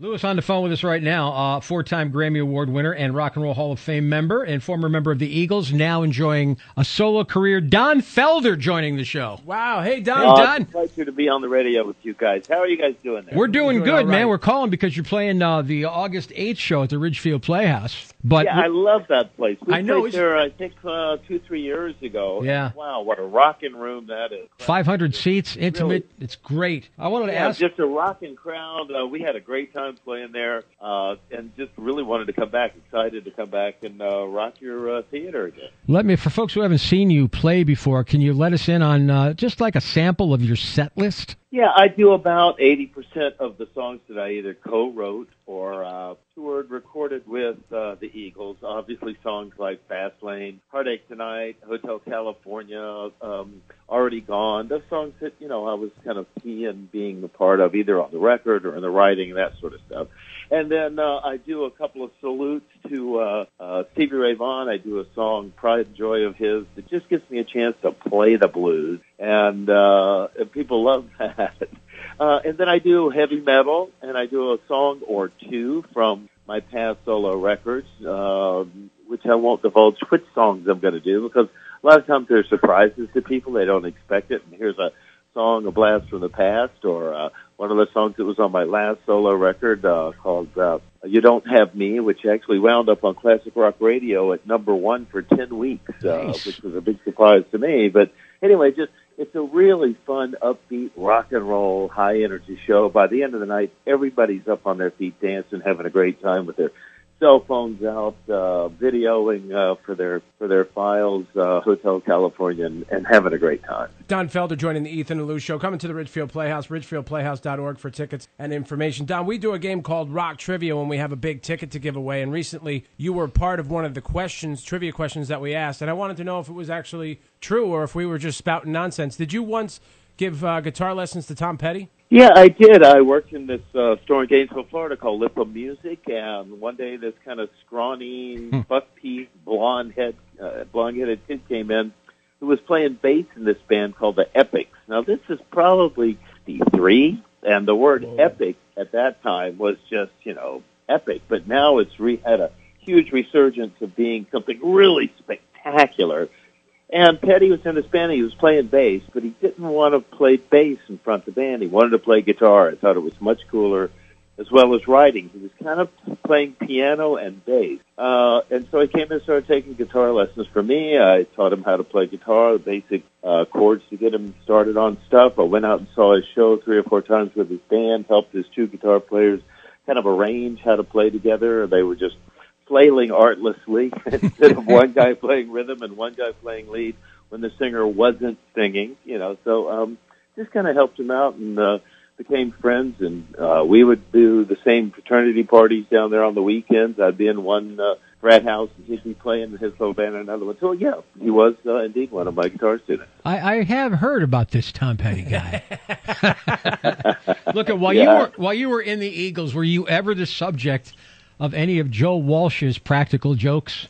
Lewis on the phone with us right now, four-time Grammy Award winner and Rock and Roll Hall of Fame member and former member of the Eagles, now enjoying a solo career. Don Felder joining the show. Wow. Hey, Don. Don. It's a pleasure to be on the radio with you guys. How are you guys doing there? We're doing good, all right. man. We're calling because you're playing the August 8th show at the Ridgefield Playhouse. But Yeah, I love that place. We I know, played there, I think, 2-3 years ago. Yeah. Wow, what a rocking room that is. 500 seats, intimate. Really? It's great. I wanted to Yeah, ask. just a rocking crowd. We had a great time playing there, and just really wanted to come back. Excited to come back and rock your theater again. For folks who haven't seen you play before, can you let us in on just like a sample of your set list? Yeah, I do about 80% of the songs that I either co-wrote or toured, recorded with the Eagles. Obviously, songs like Fast Lane, Heartache Tonight, Hotel California, Already Gone. Those songs that, I was kind of key in being a part of, either on the record or in the writing, that sort of stuff. And then I do a couple of salutes to Stevie Ray Vaughan. I do a song, Pride and Joy of his, that just gives me a chance to play the blues. And people love that. And then I do heavy metal, and I do a song or two from my past solo records, which I won't divulge which songs I'm going to do, because a lot of times there's surprises to people. They don't expect it. And here's a song, a blast from the past, or one of the songs that was on my last solo record called You Don't Have Me, which actually wound up on classic rock radio at #1 for 10 weeks, Nice. which was a big surprise to me. But anyway, it's a really fun, upbeat, rock and roll, high-energy show. By the end of the night, everybody's up on their feet dancing, having a great time with their cell phones out, videoing for their files, Hotel California, and having a great time. Don Felder joining the Ethan and Lou Show. Coming to the Ridgefield Playhouse, ridgefieldplayhouse.org for tickets and information. Don, we do a game called Rock Trivia when we have a big ticket to give away, and recently you were part of one of the trivia questions that we asked, and I wanted to know if it was actually true or if we were just spouting nonsense. Did you once give guitar lessons to Tom Petty? Yeah, I did. I worked in this store in Gainesville, Florida called Lippa Music, and one day this kind of scrawny, buck-teeth, blonde-headed kid came in who was playing bass in this band called the Epics. Now, this is probably 63, and the word epic at that time was just, epic, but now it's had a huge resurgence of being something really spectacular. And Petty was in this band, he was playing bass, but he didn't want to play bass in front of the band. He wanted to play guitar. I thought it was much cooler, as well as writing. He was kind of playing piano and bass. And so he came and started taking guitar lessons from me. I taught him how to play guitar, the basic chords to get him started on stuff. I went out and saw his show 3 or 4 times with his band, helped his 2 guitar players kind of arrange how to play together. They were just flailing artlessly instead of one guy playing rhythm and one guy playing lead when the singer wasn't singing, So just kind of helped him out and became friends. And we would do the same fraternity parties down there on the weekends. I'd be in one frat house and he'd be playing his little band in another one. So, yeah, he was indeed one of my guitar students. I have heard about this Tom Petty guy. Look, while you were in the Eagles, were you ever the subject of any of Joe Walsh's practical jokes?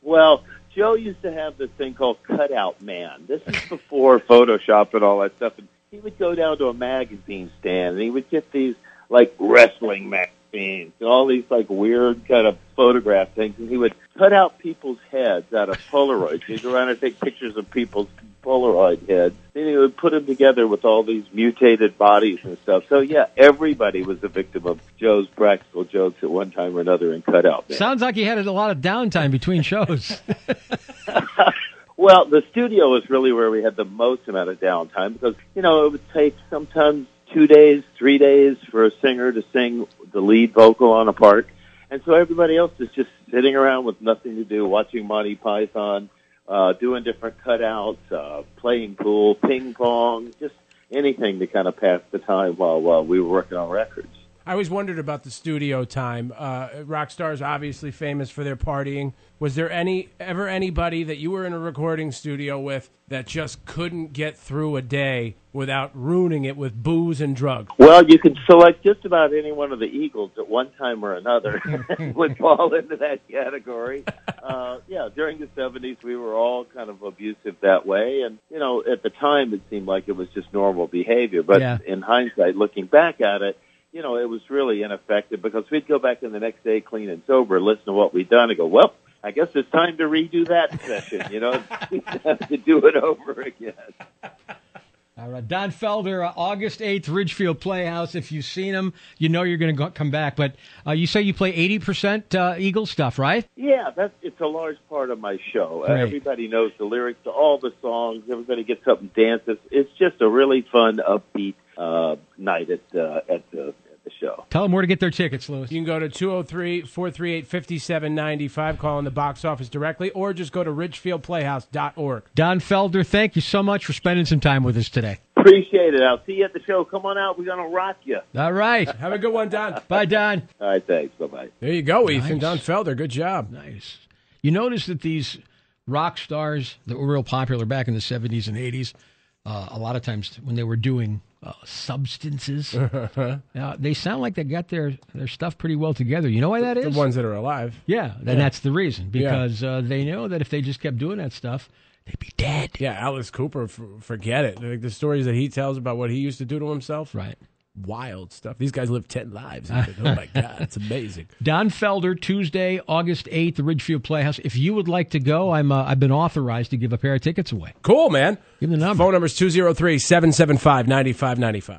Well, Joe used to have this thing called Cutout Man. This is before Photoshop and all that stuff. And he would go down to a magazine stand, and he would get these, wrestling magazines and all these, weird kind of photograph things. And he would cut out people's heads out of Polaroids. He'd go around and take pictures of people's Polaroid heads. Then he would put them together with all these mutated bodies and stuff. So, yeah, everybody was a victim of Joe's practical jokes at one time or another in Cutout Man. Sounds like he had a lot of downtime between shows. Well, the studio was really where we had the most amount of downtime because, it would take sometimes 2 days, 3 days for a singer to sing the lead vocal on a part. And so everybody else is just sitting around with nothing to do, watching Monty Python, doing different cutouts, playing pool, ping pong, just anything to kind of pass the time while we were working on records. I always wondered about the studio time. Rock stars obviously famous for their partying. Was there ever anybody that you were in a recording studio with that just couldn't get through a day without ruining it with booze and drugs? Well, you could select just about any one of the Eagles at one time or another would fall into that category. During the 70s, we were all kind of abusive that way. And, at the time, it seemed like it was just normal behavior. But in hindsight, looking back at it, you know, it was really ineffective because we'd go back in the next day clean and sober, listen to what we'd done, and go, well, I guess it's time to redo that session, you know, to do it over again. All right, Don Felder, August 8th, Ridgefield Playhouse. If you've seen him, you know you're going to come back. But you say you play 80% Eagles stuff, right? Yeah, it's a large part of my show. Right. Everybody knows the lyrics to all the songs. Everybody gets up and dances. It's just a really fun, upbeat night at the show. Tell them where to get their tickets, Louis. You can go to 203-438-5795, call in the box office directly, or just go to ridgefieldplayhouse.org. Don Felder, thank you so much for spending some time with us today. Appreciate it. I'll see you at the show. Come on out. We're going to rock you. All right. Have a good one, Don. Bye, Don. All right, thanks. Bye-bye. There you go, Ethan. Nice. Don Felder, good job. Nice. You notice that these rock stars that were real popular back in the 70s and 80s, a lot of times when they were doing substances, they sound like they got their stuff pretty well together. You know why that is? The ones that are alive. Yeah, and that's the reason. Because they know that if they just kept doing that stuff, they'd be dead. Yeah, Alice Cooper, forget it. Like the stories that he tells about what he used to do to himself. Right. Wild stuff. These guys live 10 lives. Oh, my God. It's amazing. Don Felder, Tuesday, August 8th, the Ridgefield Playhouse. If you would like to go, I've been authorized to give a pair of tickets away. Cool, man. Give them the number. Phone number is 203-775-9595.